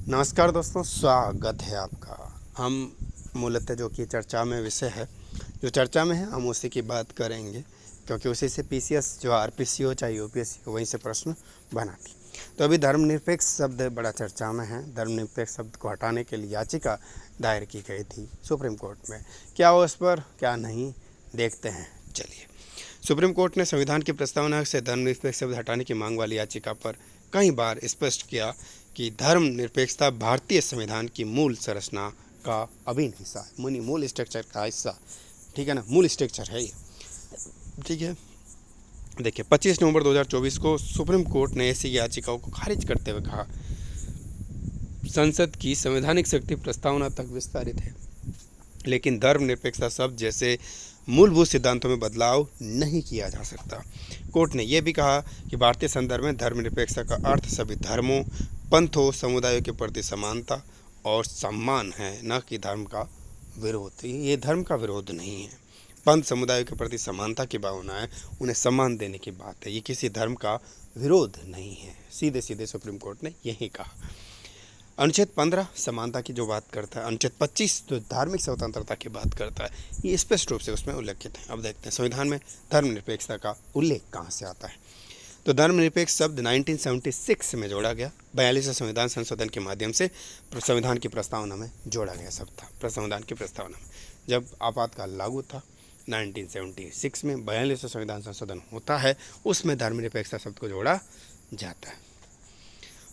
नमस्कार दोस्तों, स्वागत है आपका। हम मूलतः जो कि चर्चा में विषय है, जो चर्चा में है हम उसी की बात करेंगे, क्योंकि उसी से पीसीएस जो आरपीसी हो चाहे यूपीएससी हो वहीं से प्रश्न बनाती। तो अभी धर्मनिरपेक्ष शब्द बड़ा चर्चा में है। धर्मनिरपेक्ष शब्द को हटाने के लिए याचिका दायर की गई थी सुप्रीम कोर्ट में। क्या हो उस पर क्या नहीं, देखते हैं। चलिए, सुप्रीम कोर्ट ने संविधान की प्रस्तावना से धर्मनिरपेक्ष शब्द हटाने की मांग वाली याचिका पर कई बार स्पष्ट किया कि धर्मनिरपेक्षता भारतीय संविधान की मूल संरचना का अभिन्न हिस्सा है, मूल स्ट्रक्चर का हिस्सा। ठीक है ना, मूल स्ट्रक्चर है ये। ठीक है, देखिए 25 नवंबर 2024 को सुप्रीम कोर्ट ने ऐसी याचिकाओं को खारिज करते हुए कहा, संसद की संवैधानिक शक्ति प्रस्तावना तक विस्तारित है, लेकिन धर्मनिरपेक्षता शब्द जैसे मूलभूत सिद्धांतों में बदलाव नहीं किया जा सकता। कोर्ट ने यह भी कहा कि भारतीय संदर्भ में धर्मनिरपेक्षता का अर्थ सभी धर्मों, पंथों, समुदायों के प्रति समानता और सम्मान है, न कि धर्म का विरोध। ये धर्म का विरोध नहीं है। पंथ समुदायों के प्रति समानता की भावना है, उन्हें सम्मान देने की बात है। ये किसी धर्म का विरोध नहीं है। सीधे सीधे सुप्रीम कोर्ट ने यही कहा। अनुच्छेद 15 समानता की जो बात करता है, अनुच्छेद 25 जो धार्मिक स्वतंत्रता की बात करता है, ये स्पष्ट रूप से उसमें उल्लेखित है। अब देखते हैं संविधान में धर्मनिरपेक्षता का उल्लेख कहाँ से आता है। तो धर्मनिरपेक्ष शब्द 1976 में जोड़ा गया। 42वें संविधान संशोधन के माध्यम से संविधान की प्रस्तावना में जोड़ा गया शब्द था। संविधान की प्रस्तावना में जब आपातकाल लागू था 1976 में 42वें संविधान संशोधन होता है, उसमें धर्मनिरपेक्षता शब्द को जोड़ा जाता है।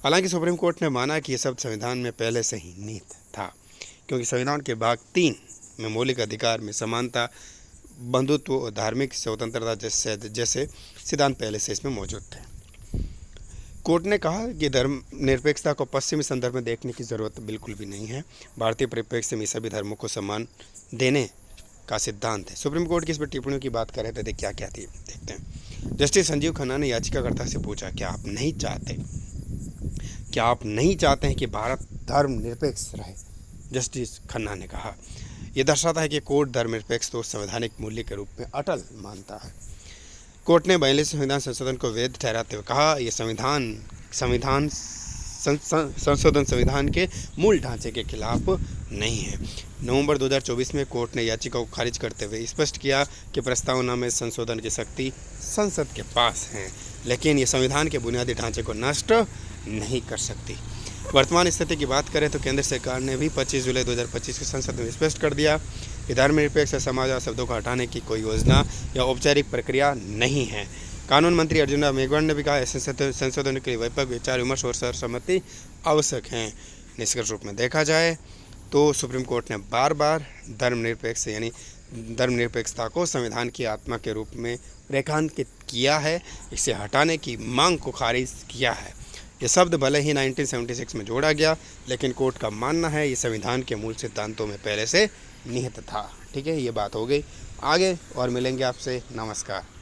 हालांकि सुप्रीम कोर्ट ने माना कि यह शब्द संविधान में पहले से ही निहित था, क्योंकि संविधान के भाग 3 में मौलिक अधिकार में समानता, बंधुत्व और धार्मिक स्वतंत्रता जैसे सिद्धांत पहले से इसमें मौजूद थे। कोर्ट ने कहा कि धर्मनिरपेक्षता को पश्चिमी संदर्भ में देखने की जरूरत बिल्कुल भी नहीं है। भारतीय परिप्रेक्ष्य में सभी धर्मों को सम्मान देने का सिद्धांत है। सुप्रीम कोर्ट की इस पर टिप्पणियों की बात करें तो क्या क्या थी, देखते हैं। जस्टिस संजीव खन्ना ने याचिकाकर्ता से पूछा, क्या आप नहीं चाहते हैं कि भारत धर्मनिरपेक्ष रहे? जस्टिस खन्ना ने कहा, यह दर्शाता है कि कोर्ट धर्मनिरपेक्ष तो संवैधानिक मूल्य के रूप में अटल मानता है। कोर्ट ने 42वें संविधान संशोधन को वैध ठहराते हुए कहा, यह संविधान संशोधन संविधान के मूल ढांचे के खिलाफ नहीं है। नवंबर 2024 में कोर्ट ने याचिका को खारिज करते हुए स्पष्ट किया कि प्रस्तावना में संशोधन की शक्ति संसद के पास है, लेकिन यह संविधान के बुनियादी ढांचे को नष्ट नहीं कर सकती। वर्तमान स्थिति की बात करें तो केंद्र सरकार ने भी 25 जुलाई 2025 की संसद में स्पष्ट कर दिया कि धर्मनिरपेक्ष समाज शब्दों को हटाने की कोई योजना या औपचारिक प्रक्रिया नहीं है। कानून मंत्री अर्जुन राम मेघवाल ने भी कहा, ऐसे संशोधन के लिए व्यापक विचार विमर्श और सहमति आवश्यक हैं। निष्कर्ष रूप में देखा जाए तो सुप्रीम कोर्ट ने बार बार धर्मनिरपेक्षता को संविधान की आत्मा के रूप में रेखांकित किया है। इसे हटाने की मांग को खारिज किया है। ये शब्द भले ही 1976 में जोड़ा गया, लेकिन कोर्ट का मानना है ये संविधान के मूल सिद्धांतों में पहले से निहित था। ठीक है, ये बात हो गई। आगे और मिलेंगे आपसे। नमस्कार।